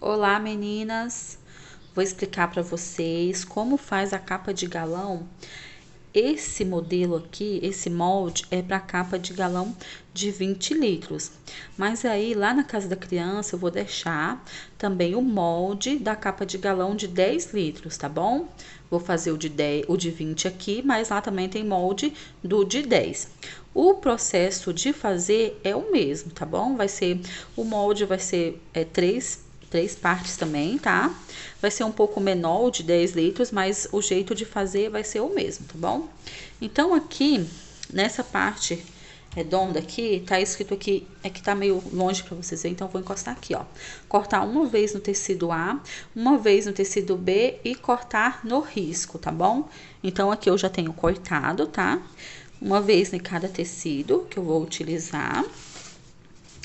Olá, meninas! Vou explicar para vocês como faz a capa de galão. Esse modelo aqui, esse molde, é para capa de galão de 20 litros. Mas aí, lá na casa da criança, eu vou deixar também o molde da capa de galão de 10 litros, tá bom? Vou fazer o de 20 aqui, mas lá também tem molde do de 10. O processo de fazer é o mesmo, tá bom? O molde vai ser três partes também, tá? Vai ser um pouco menor, de 10 litros, mas o jeito de fazer vai ser o mesmo, tá bom? Então, aqui, nessa parte redonda aqui, tá escrito aqui, é que tá meio longe pra vocês verem, então eu vou encostar aqui, ó. Cortar uma vez no tecido A, uma vez no tecido B e cortar no risco, tá bom? Então, aqui eu já tenho cortado, tá? Uma vez em cada tecido que eu vou utilizar.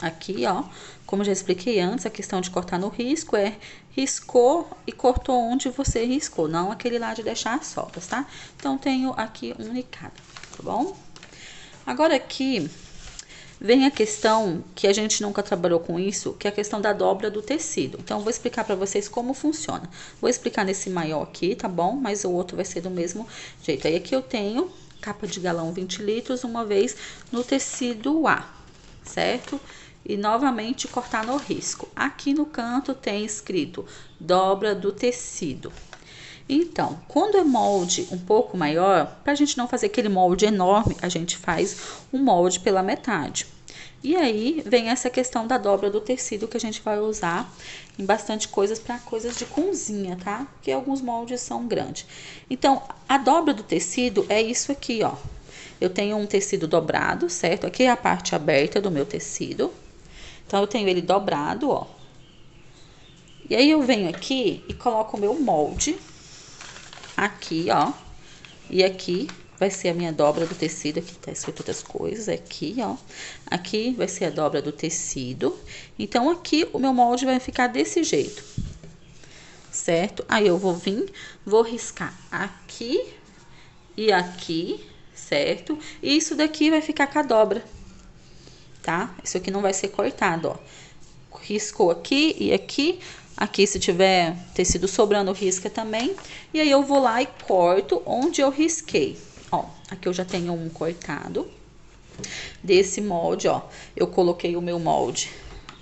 Aqui, ó, como eu já expliquei antes, a questão de cortar no risco é riscou e cortou onde você riscou, não aquele lá de deixar as sobras, tá? Então, tenho aqui um em cada, tá bom? Agora aqui vem a questão que a gente nunca trabalhou com isso, que é a questão da dobra do tecido. Então, eu vou explicar para vocês como funciona. Vou explicar nesse maior aqui, tá bom? Mas o outro vai ser do mesmo jeito. Aí, aqui eu tenho capa de galão 20 litros, uma vez no tecido A, certo? E novamente cortar no risco. Aqui no canto tem escrito dobra do tecido. Então, quando é molde um pouco maior, para a gente não fazer aquele molde enorme, a gente faz um molde pela metade. E aí vem essa questão da dobra do tecido que a gente vai usar em bastante coisas para coisas de cozinha, tá? Porque alguns moldes são grandes. Então, a dobra do tecido é isso aqui, ó. Eu tenho um tecido dobrado, certo? Aqui é a parte aberta do meu tecido. Então, eu tenho ele dobrado, ó. E aí, eu venho aqui e coloco o meu molde aqui, ó. E aqui vai ser a minha dobra do tecido. Aqui tá escrito outras coisas. Aqui, ó. Aqui vai ser a dobra do tecido. Então, aqui o meu molde vai ficar desse jeito. Certo? Aí, eu vou riscar aqui e aqui, certo? E isso daqui vai ficar com a dobra, tá? Isso aqui não vai ser cortado, ó. Riscou aqui e aqui. Aqui, se tiver tecido sobrando, risca também. E aí, eu vou lá e corto onde eu risquei. Ó, aqui eu já tenho um cortado desse molde, ó. Eu coloquei o meu molde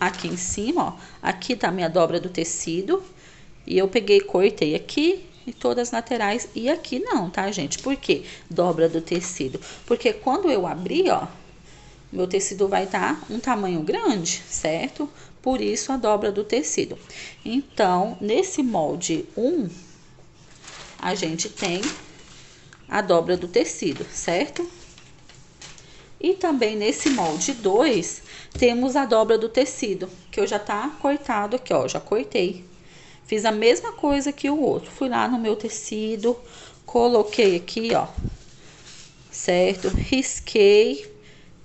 aqui em cima, ó. Aqui tá a minha dobra do tecido. E eu peguei, cortei aqui e todas as laterais. E aqui não, tá, gente? Por quê? Dobra do tecido. Porque quando eu abrir, ó, meu tecido vai estar um tamanho grande, certo? Por isso, a dobra do tecido. Então, nesse molde 1, a gente tem a dobra do tecido, certo? E também nesse molde 2, temos a dobra do tecido, que eu já tá cortado aqui, ó, já cortei. Fiz a mesma coisa que o outro. Fui lá no meu tecido, coloquei aqui, ó, certo? Risquei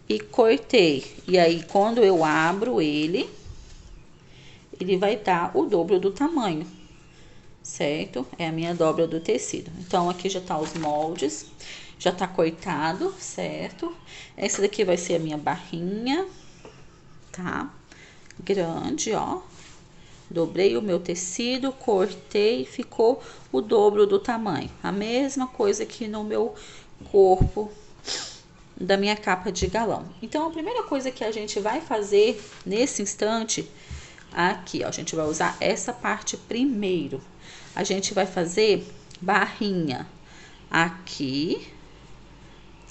e cortei. E aí, quando eu abro ele vai dar o dobro do tamanho, certo? É a minha dobra do tecido. Então, aqui já tá os moldes, já tá cortado, certo? Essa daqui vai ser a minha barrinha, tá? Grande, ó. Dobrei o meu tecido, cortei, ficou o dobro do tamanho. A mesma coisa que no meu corpo da minha capa de galão. Então, a primeira coisa que a gente vai fazer nesse instante, aqui, ó, a gente vai usar essa parte primeiro. A gente vai fazer barrinha aqui,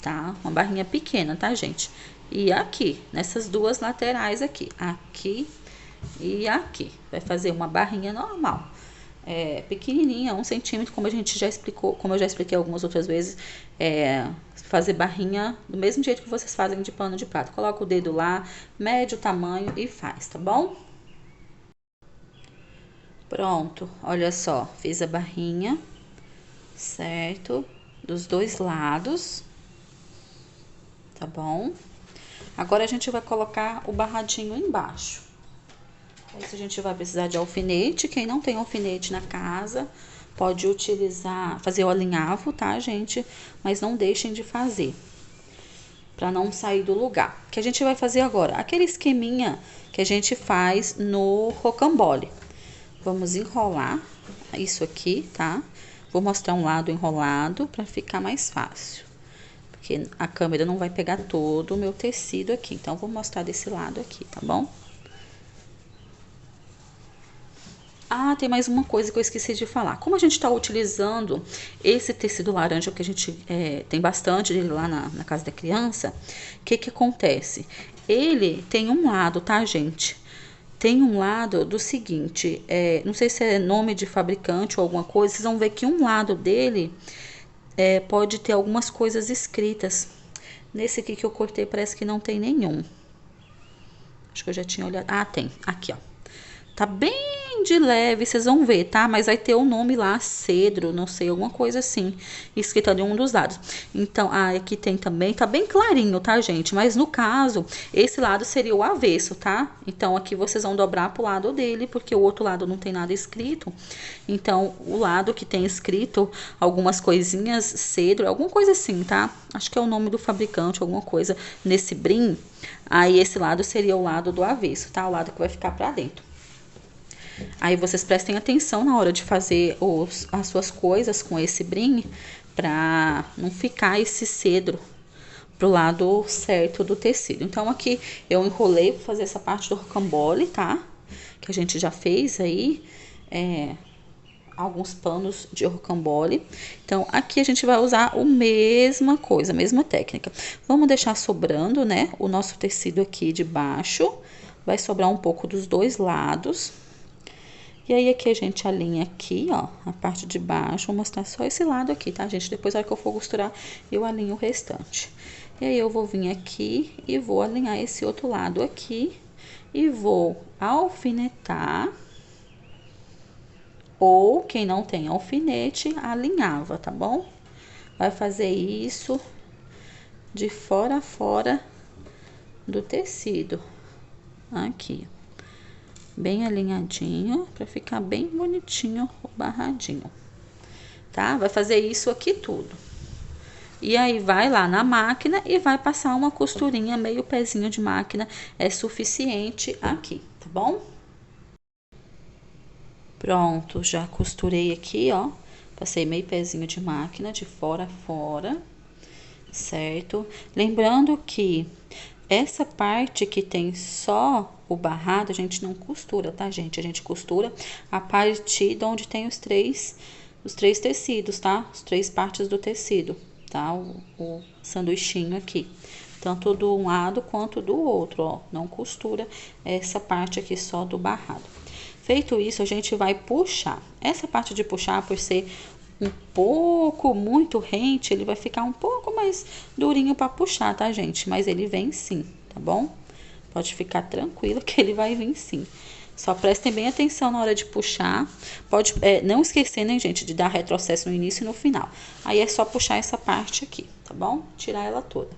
tá? Uma barrinha pequena, tá, gente? E aqui, nessas duas laterais aqui, aqui e aqui. Vai fazer uma barrinha normal, pequenininha, 1 centímetro, como a gente já explicou, como eu já expliquei algumas outras vezes, fazer barrinha do mesmo jeito que vocês fazem de pano de prato. Coloca o dedo lá, mede o tamanho e faz, tá bom? Pronto, olha só, fiz a barrinha, certo? Dos dois lados, tá bom? Agora, a gente vai colocar o barradinho embaixo. Esse a gente vai precisar de alfinete. Quem não tem alfinete na casa, pode utilizar, fazer o alinhavo, tá, gente? Mas não deixem de fazer, pra não sair do lugar. O que a gente vai fazer agora? Aquele esqueminha que a gente faz no rocambole. Vamos enrolar isso aqui, tá? Vou mostrar um lado enrolado para ficar mais fácil. Porque a câmera não vai pegar todo o meu tecido aqui. Então, vou mostrar desse lado aqui, tá bom? Ah, tem mais uma coisa que eu esqueci de falar. Como a gente está utilizando esse tecido laranja, que a gente tem bastante dele lá na casa da criança, o que que acontece? Ele tem um lado, tá, gente? Tem um lado do seguinte, não sei se é nome de fabricante ou alguma coisa, vocês vão ver que um lado dele pode ter algumas coisas escritas. Nesse aqui que eu cortei parece que não tem nenhum. Acho que eu já tinha olhado. Ah, tem. Aqui, ó. Tá bem de leve, vocês vão ver, tá? Mas vai ter o nome lá, cedro, não sei, alguma coisa assim, escrita de um dos lados. Então, aqui tem também, tá bem clarinho, tá, gente? Mas no caso, esse lado seria o avesso, tá? Então, aqui vocês vão dobrar pro lado dele, porque o outro lado não tem nada escrito. Então, o lado que tem escrito algumas coisinhas, cedro, alguma coisa assim, tá? Acho que é o nome do fabricante, alguma coisa nesse brim. Aí, esse lado seria o lado do avesso, tá? O lado que vai ficar pra dentro. Aí vocês prestem atenção na hora de fazer as suas coisas com esse brim, pra não ficar esse cedro pro lado certo do tecido. Então, aqui eu enrolei pra fazer essa parte do rocambole, tá? Que a gente já fez aí, alguns panos de rocambole. Então, aqui a gente vai usar a mesma coisa, a mesma técnica. Vamos deixar sobrando, né, o nosso tecido aqui de baixo. Vai sobrar um pouco dos dois lados. E aí, aqui a gente alinha aqui, ó, a parte de baixo. Vou mostrar só esse lado aqui, tá, gente? Depois, na hora que eu for costurar, eu alinho o restante. E aí, eu vou vir aqui e vou alinhar esse outro lado aqui. E vou alfinetar. Ou, quem não tem alfinete, alinhava, tá bom? Vai fazer isso de fora a fora do tecido. Aqui, bem alinhadinho, pra ficar bem bonitinho o barradinho, tá? Vai fazer isso aqui tudo. E aí, vai lá na máquina e vai passar uma costurinha, meio pezinho de máquina, é suficiente aqui, tá bom? Pronto, já costurei aqui, ó. Passei meio pezinho de máquina, de fora a fora, certo? Lembrando que essa parte que tem só o barrado, a gente não costura, tá, gente? A gente costura a partir de onde tem os três tecidos, tá? As três partes do tecido, tá? O sanduichinho aqui. Tanto do um lado quanto do outro, ó. Não costura essa parte aqui só do barrado. Feito isso, a gente vai puxar. Essa parte de puxar, por ser um pouco muito rente, ele vai ficar um pouco mais durinho para puxar, tá, gente? Mas ele vem sim, tá bom? Pode ficar tranquilo que ele vai vir sim. Só prestem bem atenção na hora de puxar. Pode, não esquecer, né, gente, de dar retrocesso no início e no final. Aí é só puxar essa parte aqui, tá bom? Tirar ela toda.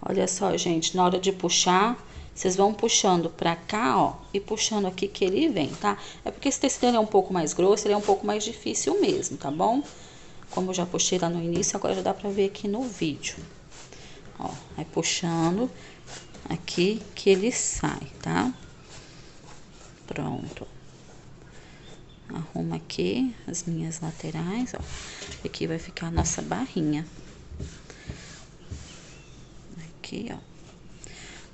Olha só, gente, na hora de puxar, vocês vão puxando pra cá, ó, e puxando aqui que ele vem, tá? É porque esse tecido ele é um pouco mais grosso, ele é um pouco mais difícil mesmo, tá bom? Como eu já puxei lá no início, agora já dá pra ver aqui no vídeo. Ó, vai puxando aqui que ele sai, tá? Pronto. Arrumo aqui as minhas laterais, ó. Aqui vai ficar a nossa barrinha. Aqui, ó.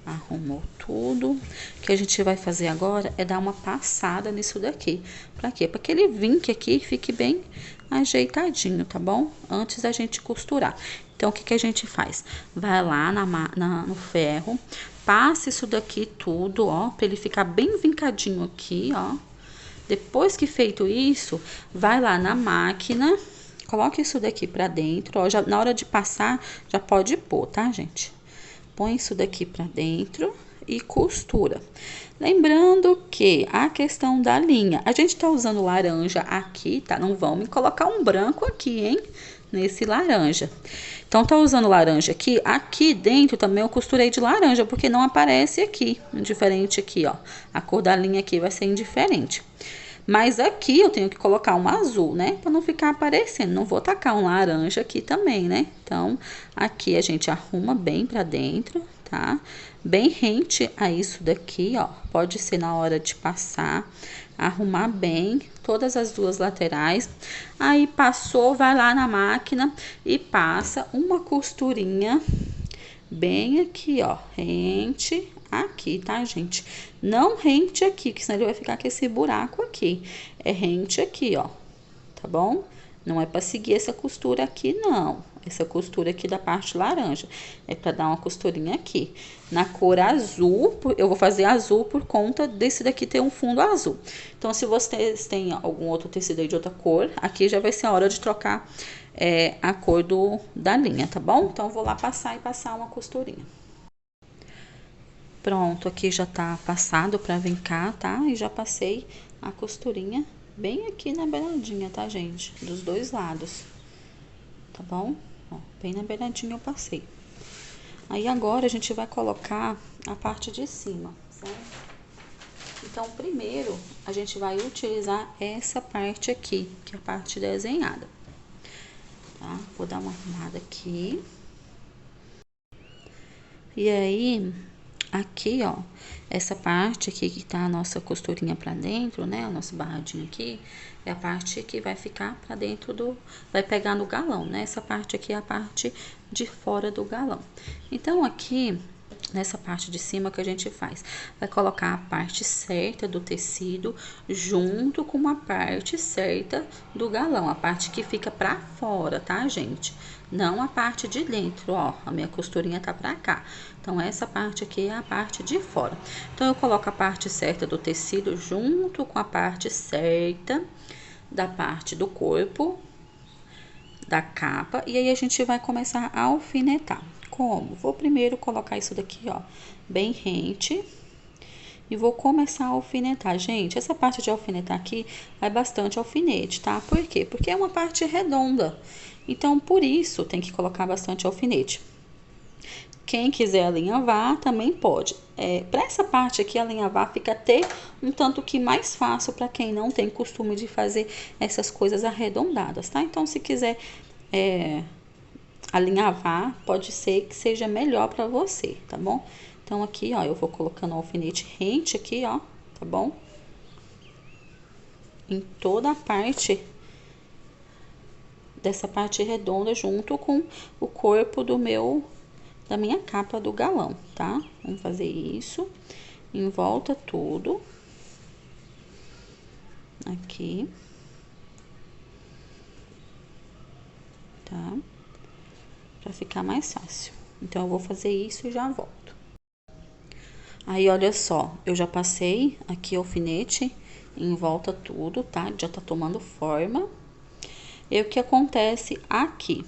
Arrumou tudo. O que a gente vai fazer agora é dar uma passada nisso daqui. Pra quê? Pra que ele vinque aqui fique bem ajeitadinho, tá bom? Antes da gente costurar. Então, o que que a gente faz? Vai lá no ferro, passa isso daqui tudo, ó, pra ele ficar bem vincadinho aqui, ó. Depois que feito isso, vai lá na máquina, coloca isso daqui pra dentro, ó. Já, na hora de passar, já pode pôr, tá, gente? Põe isso daqui pra dentro e costura. Lembrando que a questão da linha, a gente tá usando laranja aqui, tá? Não vamos colocar um branco aqui, hein? Nesse laranja. Então, tá usando laranja aqui. Aqui dentro também eu costurei de laranja, porque não aparece aqui. Diferente aqui, ó. A cor da linha aqui vai ser indiferente. Mas aqui eu tenho que colocar um azul, né? Pra não ficar aparecendo. Não vou tacar um laranja aqui também, né? Então, aqui a gente arruma bem pra dentro, tá? Bem rente a isso daqui, ó. Pode ser na hora de passar, arrumar bem todas as duas laterais. Aí passou, vai lá na máquina e passa uma costurinha bem aqui, ó, rente aqui, tá, gente? Não rente aqui, que senão ele vai ficar com esse buraco aqui. É rente aqui, ó, tá bom? Não é para seguir essa costura aqui, não. Essa costura aqui da parte laranja. É para dar uma costurinha aqui. Na cor azul, eu vou fazer azul por conta desse daqui ter um fundo azul. Então, se vocês têm algum outro tecido aí de outra cor, aqui já vai ser a hora de trocar a cor da linha, tá bom? Então, eu vou lá passar uma costurinha. Pronto, aqui já tá passado pra vir cá, tá? E já passei a costurinha bem aqui na beiradinha, tá, gente? Dos dois lados, tá bom? Ó, bem na beiradinha eu passei. Aí agora a gente vai colocar a parte de cima, certo? Então, primeiro a gente vai utilizar essa parte aqui, que é a parte desenhada, tá? Vou dar uma arrumada aqui. E aí, aqui, ó, essa parte aqui que tá a nossa costurinha pra dentro, né, o nosso barradinho aqui, é a parte que vai ficar pra dentro vai pegar no galão, né, essa parte aqui é a parte de fora do galão. Então, aqui, nessa parte de cima que a gente faz, vai colocar a parte certa do tecido junto com a parte certa do galão, a parte que fica pra fora, tá, gente? Não a parte de dentro, ó, a minha costurinha tá pra cá. Então, essa parte aqui é a parte de fora. Então, eu coloco a parte certa do tecido junto com a parte certa da parte do corpo, da capa. E aí, a gente vai começar a alfinetar. Como? Vou primeiro colocar isso daqui, ó, bem rente. E vou começar a alfinetar. Gente, essa parte de alfinetar aqui vai bastante alfinete, tá? Por quê? Porque é uma parte redonda. Então, por isso, tem que colocar bastante alfinete. Quem quiser alinhavar, também pode. Para essa parte aqui, alinhavar fica até um tanto que mais fácil para quem não tem costume de fazer essas coisas arredondadas, tá? Então, se quiser alinhavar, pode ser que seja melhor para você, tá bom? Então, aqui, ó, eu vou colocando o alfinete rente aqui, ó, tá bom? Em toda a parte dessa parte redonda junto com o corpo da minha capa do galão, tá? Vamos fazer isso em volta tudo. Aqui. Tá? Pra ficar mais fácil. Então, eu vou fazer isso e já volto. Aí, olha só, eu já passei aqui o alfinete em volta tudo, tá? Já tá tomando forma. E o que acontece aqui?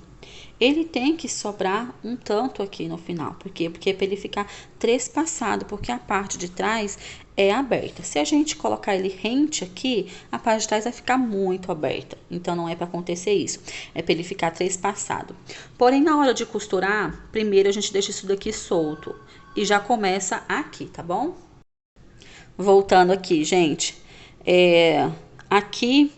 Ele tem que sobrar um tanto aqui no final. Por quê? Porque é para ele ficar trespassado, porque a parte de trás é aberta. Se a gente colocar ele rente aqui, a parte de trás vai ficar muito aberta. Então, não é para acontecer isso. É para ele ficar trespassado. Porém, na hora de costurar, primeiro a gente deixa isso daqui solto. E já começa aqui, tá bom? Voltando aqui, gente. Aqui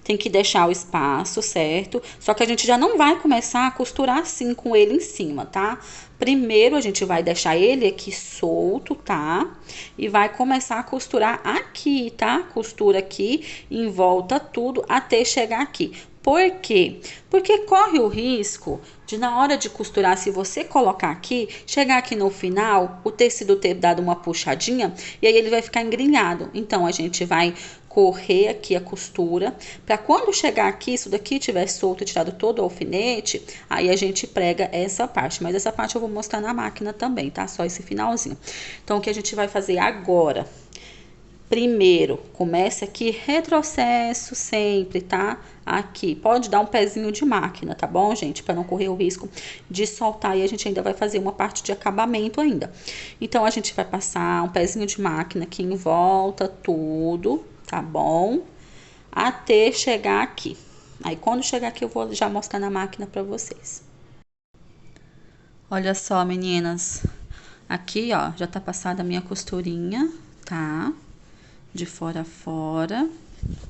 tem que deixar o espaço, certo? Só que a gente já não vai começar a costurar assim com ele em cima, tá? Primeiro a gente vai deixar ele aqui solto, tá? E vai começar a costurar aqui, tá? Costura aqui em volta tudo até chegar aqui. Por quê? Porque corre o risco de, na hora de costurar, se você colocar aqui, chegar aqui no final, o tecido ter dado uma puxadinha e aí ele vai ficar engrinhado. Então, a gente vai correr aqui a costura, para quando chegar aqui, isso daqui tiver solto e tirado todo o alfinete, aí a gente prega essa parte. Mas essa parte eu vou mostrar na máquina também, tá? Só esse finalzinho. Então, o que a gente vai fazer agora? Primeiro, comece aqui, retrocesso sempre, tá? Aqui, pode dar um pezinho de máquina, tá bom, gente? Para não correr o risco de soltar, e a gente ainda vai fazer uma parte de acabamento ainda. Então, a gente vai passar um pezinho de máquina aqui em volta, tudo, tá bom? Até chegar aqui. Aí, quando chegar aqui, eu vou já mostrar na máquina para vocês. Olha só, meninas. Aqui, ó, já tá passada a minha costurinha, tá? de fora a fora,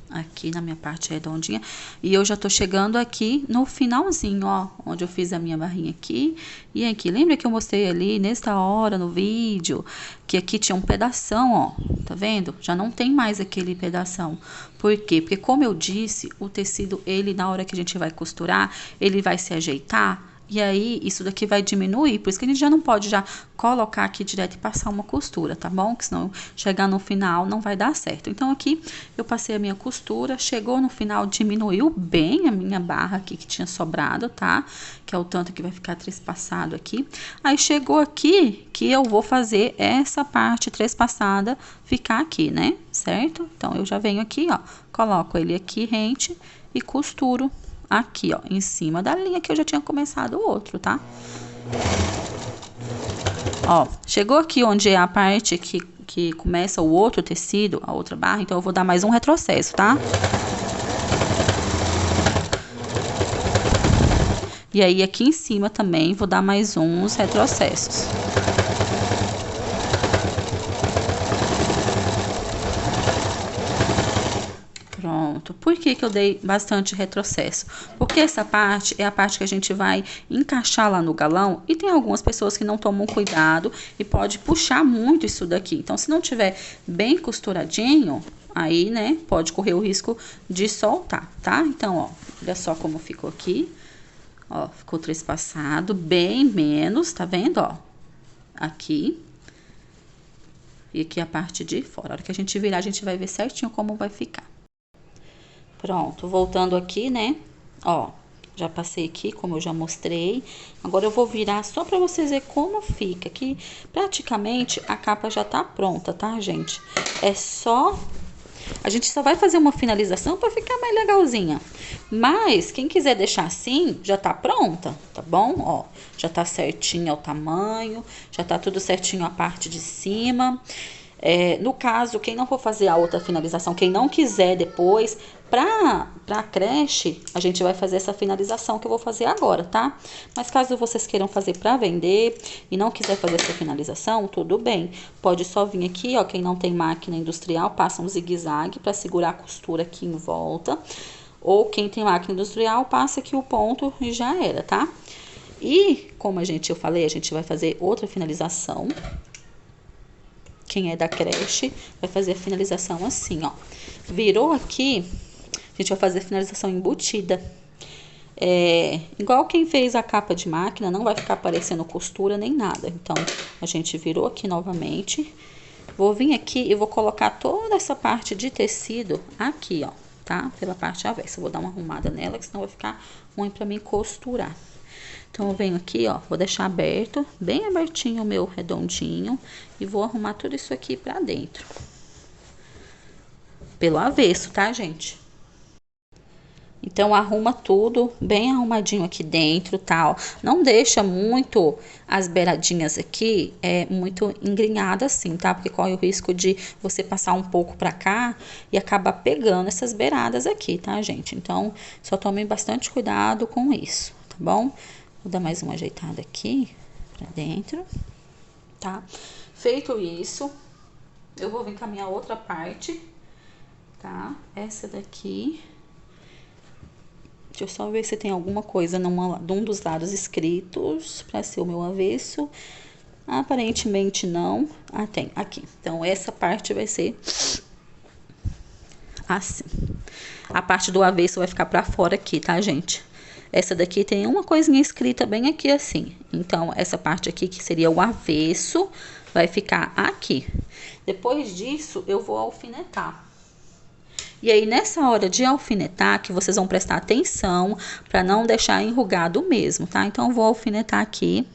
aqui na minha parte redondinha. E eu já tô chegando aqui no finalzinho, ó, onde eu fiz a minha barrinha aqui e aqui. Lembra que eu mostrei ali, nesta hora, no vídeo, que aqui tinha um pedação, ó, tá vendo? Já não tem mais aquele pedação. Por quê? Porque, como eu disse, o tecido, ele, na hora que a gente vai costurar, ele vai se ajeitar. E aí, isso daqui vai diminuir, por isso que a gente já não pode já colocar aqui direto e passar uma costura, tá bom? Que senão chegar no final não vai dar certo. Então, aqui eu passei a minha costura, chegou no final, diminuiu bem a minha barra aqui que tinha sobrado, tá? Que é o tanto que vai ficar trespassado aqui. Aí, chegou aqui que eu vou fazer essa parte trespassada ficar aqui, né? Certo? Então, eu já venho aqui, ó, coloco ele aqui rente e costuro aqui, ó, em cima da linha que eu já tinha começado o outro, tá? Ó, chegou aqui onde é a parte que começa o outro tecido, a outra barra, então eu vou dar mais um retrocesso, tá? E aí, aqui em cima também, vou dar mais uns retrocessos. Pronto. Por que que eu dei bastante retrocesso? Porque essa parte é a parte que a gente vai encaixar lá no galão e tem algumas pessoas que não tomam cuidado e pode puxar muito isso daqui. Então, se não tiver bem costuradinho, aí, né, pode correr o risco de soltar, tá? Então, ó, olha só como ficou aqui. Ó, ficou trespassado, bem menos, tá vendo, ó? Aqui. E aqui a parte de fora. A hora que a gente virar, a gente vai ver certinho como vai ficar. Pronto, voltando aqui, né? Ó, já passei aqui, como eu já mostrei. Agora eu vou virar só pra vocês verem como fica. Que praticamente a capa já tá pronta, tá, gente? É só... A gente só vai fazer uma finalização pra ficar mais legalzinha. Mas, quem quiser deixar assim, já tá pronta, tá bom? Ó, já tá certinho o tamanho, já tá tudo certinho a parte de cima. No caso, quem não for fazer a outra finalização, quem não quiser depois, pra creche, a gente vai fazer essa finalização que eu vou fazer agora, tá? Mas caso vocês queiram fazer pra vender e não quiser fazer essa finalização, tudo bem. Pode só vir aqui, ó, quem não tem máquina industrial, passa um zigue-zague pra segurar a costura aqui em volta. Ou quem tem máquina industrial, passa aqui o ponto e já era, tá? E, como eu falei, a gente vai fazer outra finalização. Quem é da creche vai fazer a finalização assim, ó. Virou aqui, a gente vai fazer a finalização embutida. Igual quem fez a capa de máquina, não vai ficar aparecendo costura nem nada. Então, a gente virou aqui novamente. Vou vir aqui e vou colocar toda essa parte de tecido aqui, ó, tá? Pela parte avessa. Vou dar uma arrumada nela, que senão vai ficar ruim pra mim costurar. Então, eu venho aqui, ó, vou deixar aberto, bem abertinho o meu redondinho, e vou arrumar tudo isso aqui pra dentro. Pelo avesso, tá, gente? Então, arruma tudo bem arrumadinho aqui dentro, tal. Não deixa muito as beiradinhas aqui, muito engrenhada assim, tá? Porque corre o risco de você passar um pouco pra cá e acabar pegando essas beiradas aqui, tá, gente? Então, só tomem bastante cuidado com isso, tá bom? Vou dar mais uma ajeitada aqui pra dentro, tá? Feito isso, eu vou vir com a minha outra parte, tá? Essa daqui. Deixa eu só ver se tem alguma coisa num dos lados escritos pra ser o meu avesso. Aparentemente não. Ah, tem, aqui. Então, essa parte vai ser assim. A parte do avesso vai ficar pra fora aqui, tá, gente? Essa daqui tem uma coisinha escrita bem aqui assim. Então, essa parte aqui, que seria o avesso, vai ficar aqui. Depois disso, eu vou alfinetar. E aí, nessa hora de alfinetar, que vocês vão prestar atenção para não deixar enrugado mesmo, tá? Então, eu vou alfinetar aqui,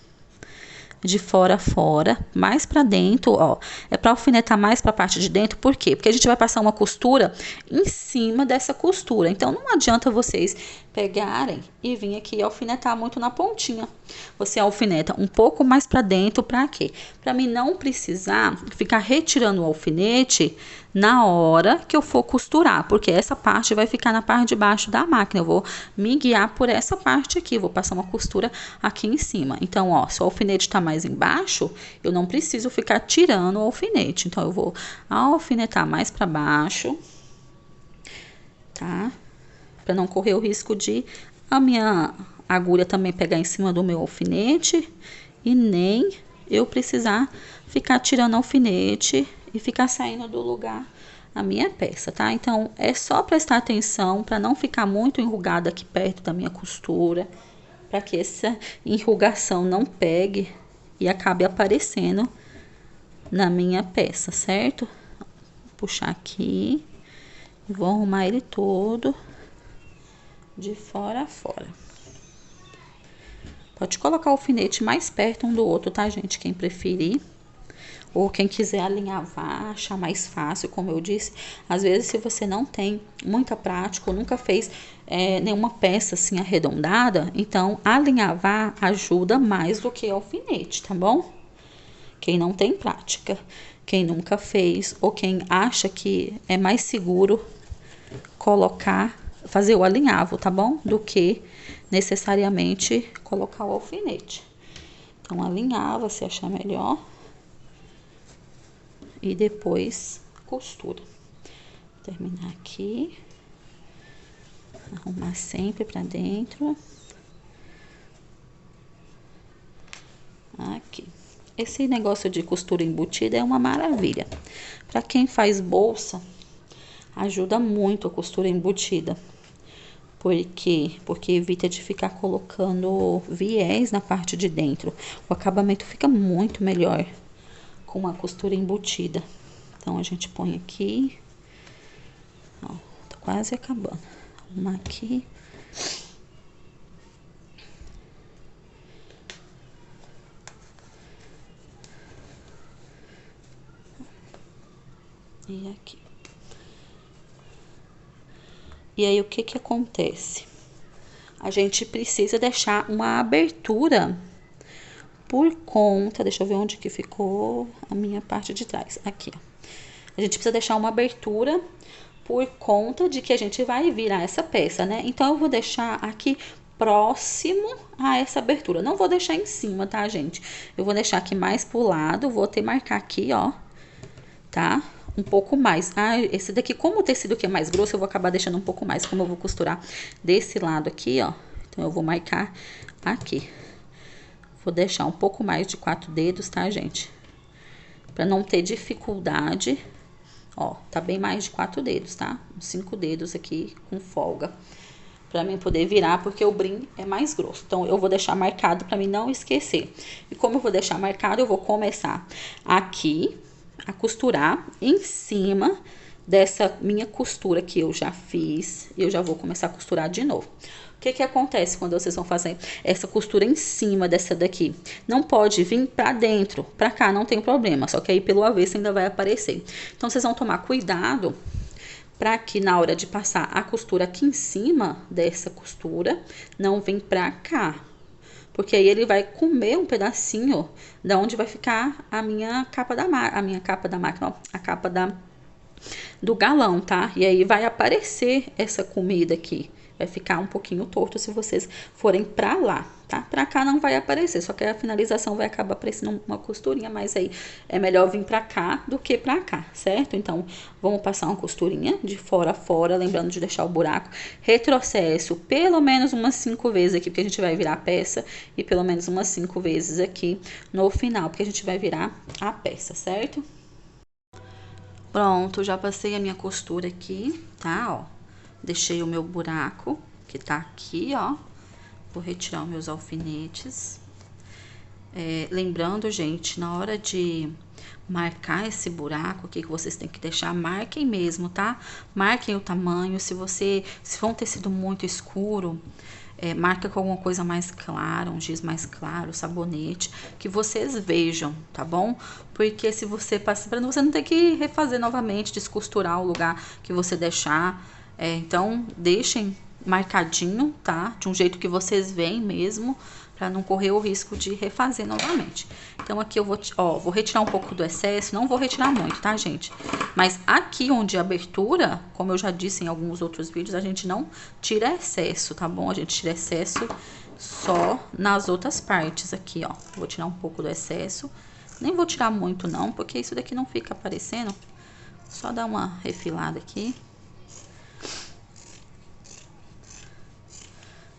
de fora a fora, mais para dentro, ó. É para alfinetar mais para a parte de dentro, por quê? Porque a gente vai passar uma costura em cima dessa costura. Então, não adianta vocês pegarem e vir aqui e alfinetar muito na pontinha. Você alfineta um pouco mais para dentro, para quê? Para mim não precisar ficar retirando o alfinete na hora que eu for costurar, porque essa parte vai ficar na parte de baixo da máquina. Eu vou me guiar por essa parte aqui, vou passar uma costura aqui em cima. Então, ó, se o alfinete tá mais embaixo, eu não preciso ficar tirando o alfinete. Então, eu vou alfinetar mais para baixo, tá? Para não correr o risco de a minha agulha também pegar em cima do meu alfinete e nem eu precisar ficar tirando alfinete e ficar saindo do lugar a minha peça, tá? Então, é só prestar atenção para não ficar muito enrugada aqui perto da minha costura, para que essa enrugação não pegue e acabe aparecendo na minha peça, certo? Vou puxar aqui e vou arrumar ele todo de fora a fora. Pode colocar o alfinete mais perto um do outro, tá, gente? Quem preferir. Ou quem quiser alinhavar, achar mais fácil, como eu disse. Às vezes, se você não tem muita prática ou nunca fez nenhuma peça assim arredondada, então alinhavar ajuda mais do que alfinete, tá bom? Quem não tem prática, quem nunca fez ou quem acha que é mais seguro fazer o alinhavo, tá bom? Do que necessariamente colocar o alfinete. Então, alinhava se achar melhor. E depois costura. Vou terminar aqui. Arrumar sempre pra dentro. Aqui. Esse negócio de costura embutida é uma maravilha. Pra quem faz bolsa, ajuda muito a costura embutida. Por quê? Porque evita de ficar colocando viés na parte de dentro. O acabamento fica muito melhor com uma costura embutida. Então, a gente põe aqui. Ó, tá quase acabando. Arrumar aqui. E aqui. E aí, o que que acontece? A gente precisa deixar uma abertura por conta, deixa eu ver onde que ficou a minha parte de trás, aqui, ó. A gente precisa deixar uma abertura por conta de que a gente vai virar essa peça, né? Então, eu vou deixar aqui próximo a essa abertura. Não vou deixar em cima, tá, gente? Eu vou deixar aqui mais pro lado, vou até marcar aqui, ó, tá? Um pouco mais. Ah, esse daqui, como o tecido aqui é mais grosso, eu vou acabar deixando um pouco mais, como eu vou costurar desse lado aqui, ó. Então, eu vou marcar aqui. Vou deixar um pouco mais de 4 dedos, tá, gente? Pra não ter dificuldade. Ó, tá bem mais de 4 dedos, tá? Uns 5 dedos aqui com folga. Pra mim poder virar, porque o brim é mais grosso. Então, eu vou deixar marcado pra mim não esquecer. E como eu vou deixar marcado, eu vou começar aqui a costurar em cima dessa minha costura que eu já fiz. E eu já vou começar a costurar de novo. O que que acontece quando vocês vão fazer essa costura em cima dessa daqui? Não pode vir pra dentro, pra cá não tem problema, só que aí pelo avesso ainda vai aparecer. Então, vocês vão tomar cuidado pra que na hora de passar a costura aqui em cima dessa costura, não vir pra cá. Porque aí ele vai comer um pedacinho da onde vai ficar a minha capa da máquina, ó, a capa do galão, tá? E aí vai aparecer essa comida aqui. Vai ficar um pouquinho torto se vocês forem pra lá, tá? Pra cá não vai aparecer, só que a finalização vai acabar aparecendo uma costurinha, mas aí é melhor vir pra cá do que pra cá, certo? Então, vamos passar uma costurinha de fora a fora, lembrando de deixar o buraco. Retrocesso pelo menos umas 5 vezes aqui, porque a gente vai virar a peça, e pelo menos umas 5 vezes aqui no final, porque a gente vai virar a peça, certo? Pronto, já passei a minha costura aqui, tá? Ó. Deixei o meu buraco, que tá aqui, ó. Vou retirar os meus alfinetes. Lembrando, gente, na hora de marcar esse buraco aqui que vocês têm que deixar, marquem mesmo, tá? Marquem o tamanho. Se for um tecido muito escuro, marca com alguma coisa mais clara, um giz mais claro, sabonete, que vocês vejam, tá bom? Porque se você passar, para você não ter que refazer novamente, descosturar o lugar que você deixar. Então, deixem marcadinho, tá? De um jeito que vocês veem mesmo, para não correr o risco de refazer novamente. Então, aqui eu vou, ó, vou retirar um pouco do excesso, não vou retirar muito, tá, gente? Mas aqui onde a abertura, como eu já disse em alguns outros vídeos, a gente não tira excesso, tá bom? A gente tira excesso só nas outras partes aqui, ó. Vou tirar um pouco do excesso. Nem vou tirar muito não, porque isso daqui não fica aparecendo. Só dar uma refilada aqui.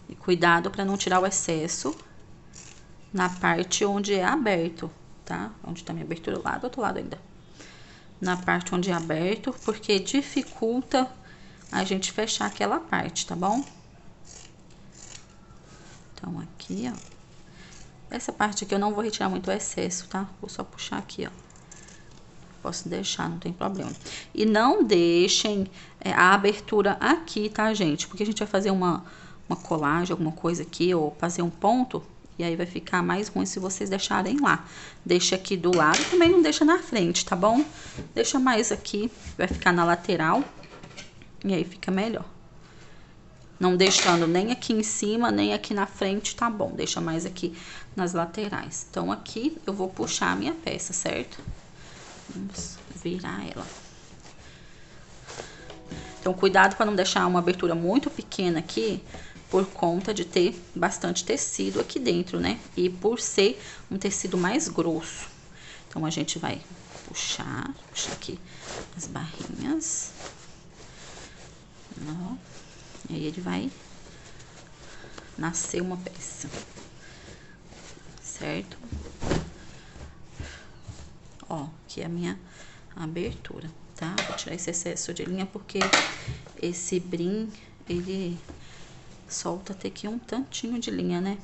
E cuidado para não tirar o excesso na parte onde é aberto, tá? Onde tá minha abertura, lá do outro lado ainda. Na parte onde é aberto, porque dificulta a gente fechar aquela parte, tá bom? Então, aqui, ó. Essa parte aqui eu não vou retirar muito o excesso, tá? Vou só puxar aqui, ó. Posso deixar, não tem problema. E não deixem a abertura aqui, tá, gente? Porque a gente vai fazer uma colagem, alguma coisa aqui, ou fazer um ponto, e aí vai ficar mais ruim se vocês deixarem lá. Deixa aqui do lado, também não deixa na frente, tá bom? Deixa mais aqui, vai ficar na lateral, e aí fica melhor. Não deixando nem aqui em cima, nem aqui na frente, tá bom. Deixa mais aqui nas laterais. Então, aqui eu vou puxar a minha peça, certo? Vamos virar ela. Então, cuidado para não deixar uma abertura muito pequena aqui, por conta de ter bastante tecido aqui dentro, né? E por ser um tecido mais grosso. Então, a gente vai puxar aqui as barrinhas. Ó. E aí ele vai nascer uma peça, certo? Ó, aqui é a minha abertura, tá? Vou tirar esse excesso de linha porque esse brim, ele solta até aqui um tantinho de linha, né?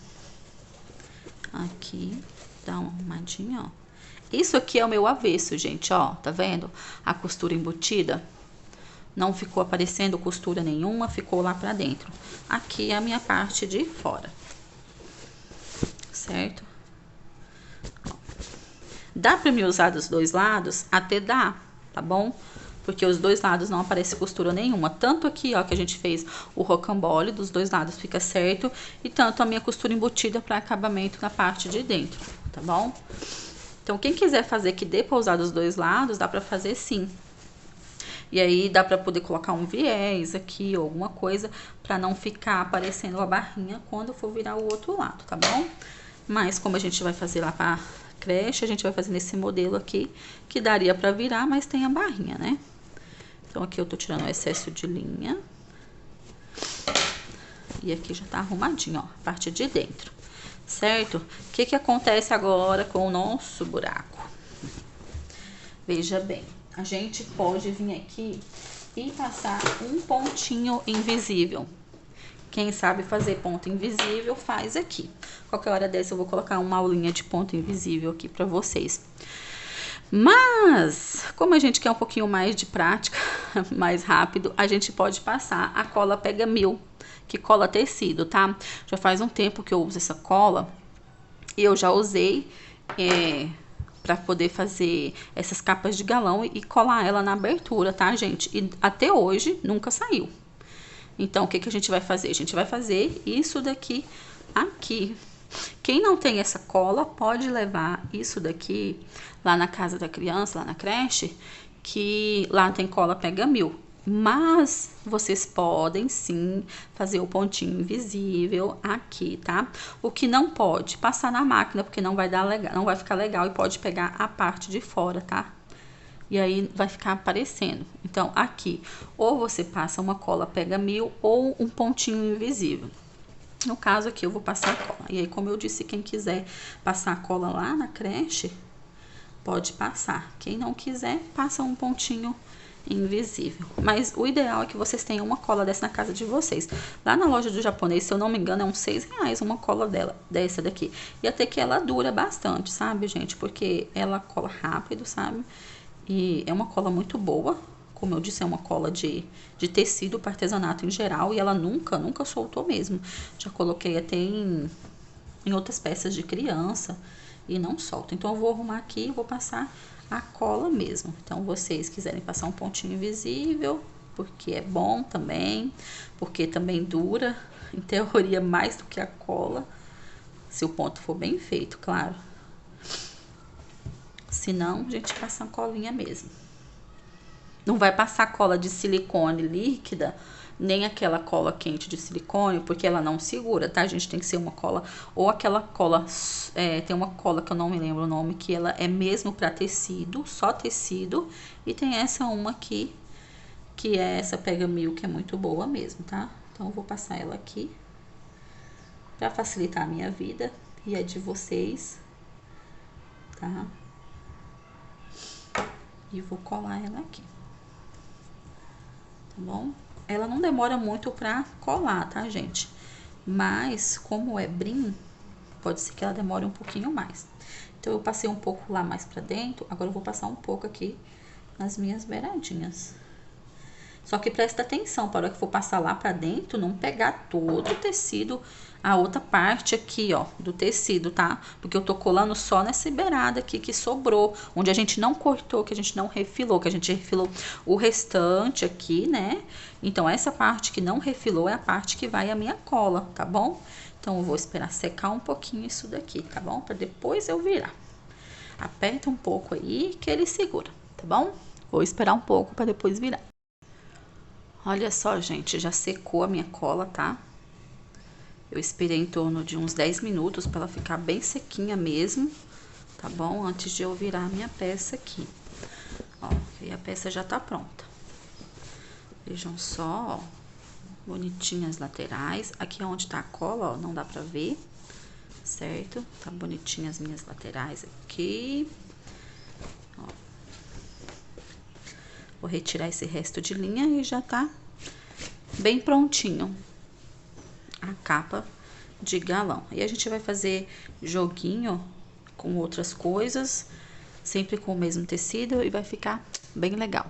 Aqui, dá uma arrumadinha, ó. Isso aqui é o meu avesso, gente, ó, tá vendo? A costura embutida. Não ficou aparecendo costura nenhuma, ficou lá pra dentro. Aqui é a minha parte de fora. Certo? Dá pra me usar dos dois lados? Até dá, tá bom? Porque os dois lados não aparece costura nenhuma. Tanto aqui, ó, que a gente fez o rocambole, dos dois lados fica certo. E tanto a minha costura embutida pra acabamento na parte de dentro, tá bom? Então, quem quiser fazer que dê pra usar dos dois lados, dá pra fazer sim. E aí dá pra poder colocar um viés aqui, ou alguma coisa, pra não ficar aparecendo a barrinha quando for virar o outro lado, tá bom? Mas como a gente vai fazer lá pra creche, a gente vai fazer nesse modelo aqui, que daria pra virar, mas tem a barrinha, né? Então aqui eu tô tirando o excesso de linha. E aqui já tá arrumadinho, ó, a parte de dentro, certo? O que que acontece agora com o nosso buraco? Veja bem. A gente pode vir aqui e passar um pontinho invisível. Quem sabe fazer ponto invisível, faz aqui. Qualquer hora dessa eu vou colocar uma aulinha de ponto invisível aqui pra vocês. Mas, como a gente quer um pouquinho mais de prática, mais rápido, a gente pode passar a cola Pega Mil, que cola tecido, tá? Já faz um tempo que eu uso essa cola e eu já usei... para poder fazer essas capas de galão e colar ela na abertura, tá, gente? E até hoje nunca saiu. Então, o que que a gente vai fazer? A gente vai fazer isso daqui aqui. Quem não tem essa cola, pode levar isso daqui lá na casa da criança, lá na creche, que lá tem cola Pega Mil. Mas vocês podem sim fazer o pontinho invisível aqui, tá? O que não pode passar na máquina, porque não vai dar legal, não vai ficar legal e pode pegar a parte de fora, tá? E aí vai ficar aparecendo. Então aqui, ou você passa uma cola Pega Mil ou um pontinho invisível. No caso aqui eu vou passar a cola. E aí, como eu disse, quem quiser passar a cola lá na creche, pode passar. Quem não quiser, passa um pontinho invisível. Mas o ideal é que vocês tenham uma cola dessa na casa de vocês. Lá na loja do japonês, se eu não me engano, é uns R$6 uma cola dessa daqui. E até que ela dura bastante, sabe, gente? Porque ela cola rápido, sabe? E é uma cola muito boa. Como eu disse, é uma cola de tecido para artesanato em geral. E ela nunca soltou mesmo. Já coloquei até em outras peças de criança e não solta. Então eu vou arrumar aqui e vou passar a cola mesmo. Então, vocês quiserem passar um pontinho invisível, porque é bom também, porque também dura, em teoria, mais do que a cola, se o ponto for bem feito, claro. Se não, a gente passa uma colinha mesmo. Não vai passar cola de silicone líquida, nem aquela cola quente de silicone, porque ela não segura, tá? A gente tem que ser uma cola, ou aquela cola, tem uma cola que eu não me lembro o nome, que ela é mesmo para tecido, só tecido, e tem essa uma aqui, que é essa Pega Mil, que é muito boa mesmo, tá? Então, eu vou passar ela aqui, para facilitar a minha vida e a de vocês, tá? E vou colar ela aqui. Tá bom? Ela não demora muito pra colar, tá, gente? Mas, como é brim, pode ser que ela demore um pouquinho mais. Então, eu passei um pouco lá mais pra dentro, agora eu vou passar um pouco aqui nas minhas beiradinhas. Só que presta atenção, para hora que for passar lá pra dentro, não pegar todo o tecido, a outra parte aqui, ó, do tecido, tá? Porque eu tô colando só nessa beirada aqui que sobrou, onde a gente não cortou, que a gente não refilou, que a gente refilou o restante aqui, né? Então, essa parte que não refilou é a parte que vai a minha cola, tá bom? Então, eu vou esperar secar um pouquinho isso daqui, tá bom? Pra depois eu virar. Aperta um pouco aí que ele segura, tá bom? Vou esperar um pouco pra depois virar. Olha só, gente, já secou a minha cola, tá? Eu esperei em torno de uns 10 minutos para ela ficar bem sequinha mesmo, tá bom? Antes de eu virar a minha peça aqui. Ó, e a peça já tá pronta. Vejam só, ó, bonitinhas as laterais. Aqui onde tá a cola, ó, não dá pra ver, certo? Tá bonitinha as minhas laterais aqui. Ó. Vou retirar esse resto de linha e já tá bem prontinho a capa de galão. E a gente vai fazer joguinho com outras coisas, sempre com o mesmo tecido, e vai ficar bem legal.